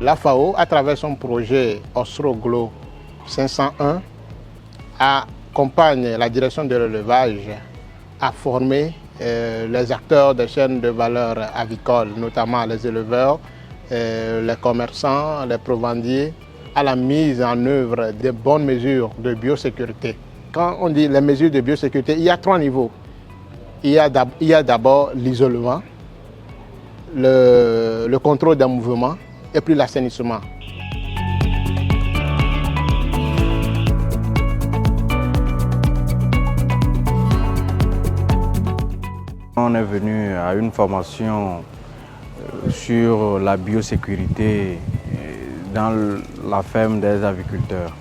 La FAO, à travers son projet Ostroglo 501, accompagne la direction de l'élevage à former les acteurs des chaînes de valeur avicole, notamment les éleveurs, les commerçants, les provendiers, à la mise en œuvre des bonnes mesures de biosécurité. Quand on dit les mesures de biosécurité, il y a 3 niveaux. Il y a d'abord l'isolement, le contrôle des mouvements et puis l'assainissement. On est venu à une formation sur la biosécurité dans la ferme des aviculteurs.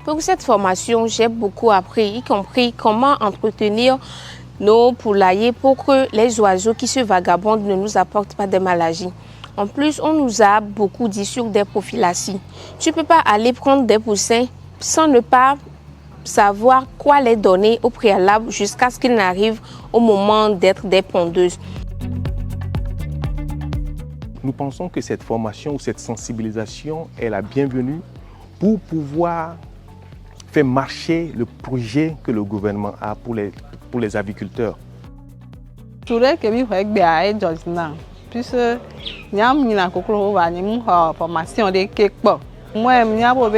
Pour cette formation, j'ai beaucoup appris, y compris comment entretenir nos poulaillers pour que les oiseaux qui se vagabondent ne nous apportent pas de maladies. En plus, on nous a beaucoup dit sur des prophylaxies. Tu ne peux pas aller prendre des poussins sans ne pas savoir quoi les donner au préalable jusqu'à ce qu'ils n'arrivent au moment d'être des pondeuses. Nous pensons que cette formation ou cette sensibilisation est la bienvenue pour pouvoir faire marcher le projet que le gouvernement a pour les aviculteurs. Puisque nous avons une formation de Kekpo. Moi, nous avons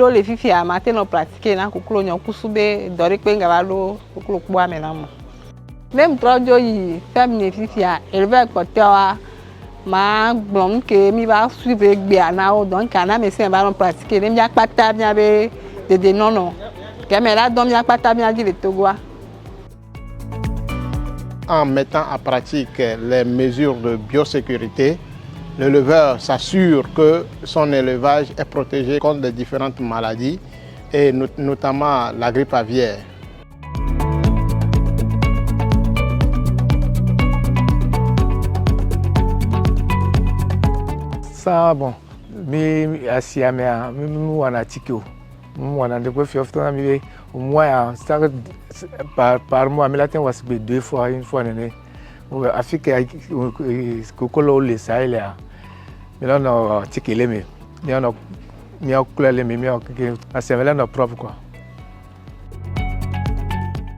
les filles à matin pratiquer dans le couple de Koussoubé, Doric Pengavalo, au club Boamenam. Même 3 jours, il fait une fille à élever côté ma blonde que mi va suivre bien donc on a essayé de pratiquer. Il n'y a pas de non non. Caméra donc il n'y a pas de dire le Togo. En mettant en pratique les mesures de biosécurité, l'éleveur s'assure que son élevage est protégé contre les différentes maladies, et notamment la grippe aviaire. Ça, bon, mais assis à moi, nous on a tiqué. Nous on a des fois fait au moins par mois, mais là on va se faire 2 fois, une fois l'année. Afrique, Kokolo le Sahel là. Mais là on a tiqué les mais on a mis en couleur les mais c'est là notre propre quoi.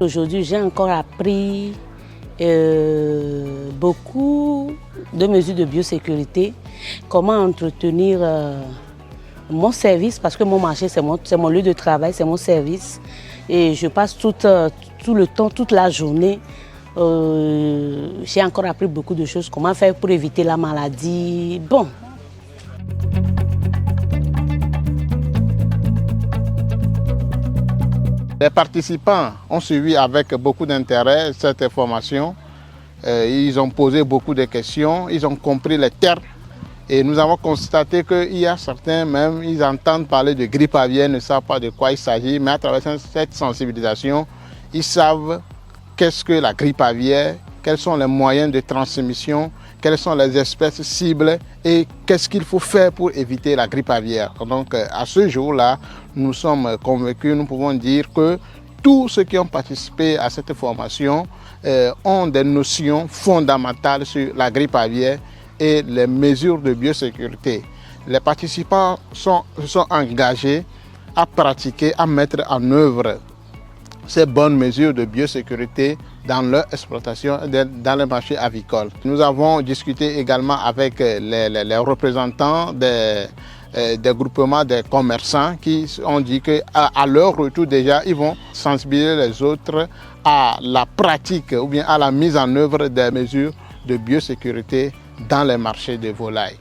Aujourd'hui, j'ai encore appris beaucoup de mesures de biosécurité, comment entretenir mon service, parce que mon marché, c'est mon lieu de travail, c'est mon service. Et je passe tout le temps, toute la journée. J'ai encore appris beaucoup de choses, comment faire pour éviter la maladie. Bon. Les participants ont suivi avec beaucoup d'intérêt cette formation. Ils ont posé beaucoup de questions, ils ont compris les termes. Et nous avons constaté qu'il y a certains même, ils entendent parler de grippe aviaire, ne savent pas de quoi il s'agit, mais à travers cette sensibilisation, ils savent qu'est-ce que la grippe aviaire, quels sont les moyens de transmission, quelles sont les espèces cibles et qu'est-ce qu'il faut faire pour éviter la grippe aviaire. Donc à ce jour-là, nous sommes convaincus, nous pouvons dire que tous ceux qui ont participé à cette formation ont des notions fondamentales sur la grippe aviaire et les mesures de biosécurité. Les participants se sont engagés à pratiquer, à mettre en œuvre ces bonnes mesures de biosécurité dans leur exploitation, dans le marché avicole. Nous avons discuté également avec les représentants des groupements des commerçants qui ont dit qu'à leur retour déjà, ils vont sensibiliser les autres à la pratique ou bien à la mise en œuvre des mesures de biosécurité dans les marchés de volailles.